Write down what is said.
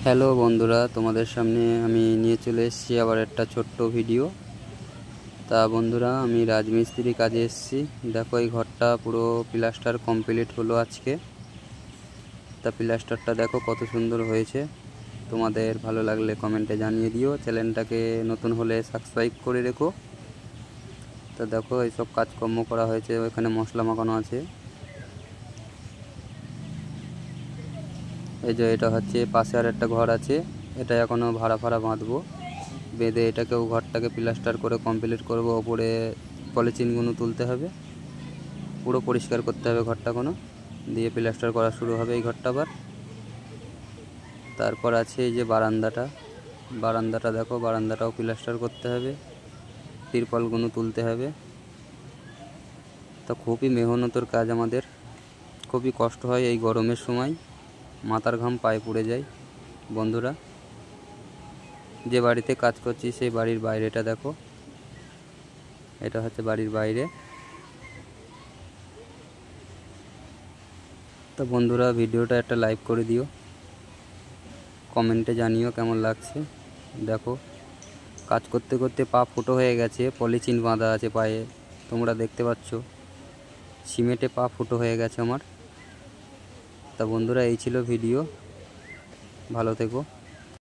Hello বন্ধুরা, তোমাদের সামনে আমি নিয়ে চলে এসেছি আবার একটা ছোট্ট ভিডিও। তা বন্ধুরা, আমি রাজমিস্ত্রি কাজে এসেছি। দেখো, এই ঘরটা পুরো প্লাস্টার কমপ্লিট হলো আজকে। তা প্লাস্টারটা দেখো কত সুন্দর হয়েছে। তোমাদের ভালো লাগলে কমেন্টে জানিয়ে দিও। চ্যানেলটাকে নতুন হলে সাবস্ক্রাইব করে রেখো। তা দেখো, এইসব কাজকর্ম করা হয়েছে। ওইখানে মশলা মাখানো আছে। এই যে এটা হচ্ছে পাশে আর একটা ঘর আছে, এটা এখনও ভাড়া বাঁধবো। বেঁধে এটাকেও ঘরটাকে প্লাস্টার করে কমপ্লিট করব। ওপরে পলিথিনগুলো তুলতে হবে, পুরো পরিষ্কার করতে হবে ঘরটা কোনো, দিয়ে প্লাস্টার করা শুরু হবে এই ঘরটা আবার। তারপর আছে এই যে বারান্দাটা দেখো, বারান্দাটাও প্লাস্টার করতে হবে, তিরপলগুলো তুলতে হবে। তো খুবই মেহনতের কাজ আমাদের, খুবই কষ্ট হয় এই গরমের সময়, মাথার ঘাম পায়ে পড়ে যায়। বন্ধুরা, যে বাড়িতে কাজ করছি সেই বাড়ির বাইরেটা দেখো, এটা হচ্ছে বাড়ির বাইরে। তো বন্ধুরা, ভিডিওটা একটা লাইক করে দিও, কমেন্টে জানিও কেমন লাগছে। দেখো, কাজ করতে করতে পা ফুটো হয়ে গেছে, পলিথিন বাঁধা আছে পায়ে, তোমরা দেখতে পাচ্ছ। সিমেন্টে পা ফুটো হয়ে গেছে আমার। তা বন্ধুরা, এই ছিল ভিডিও, ভালো থেকো।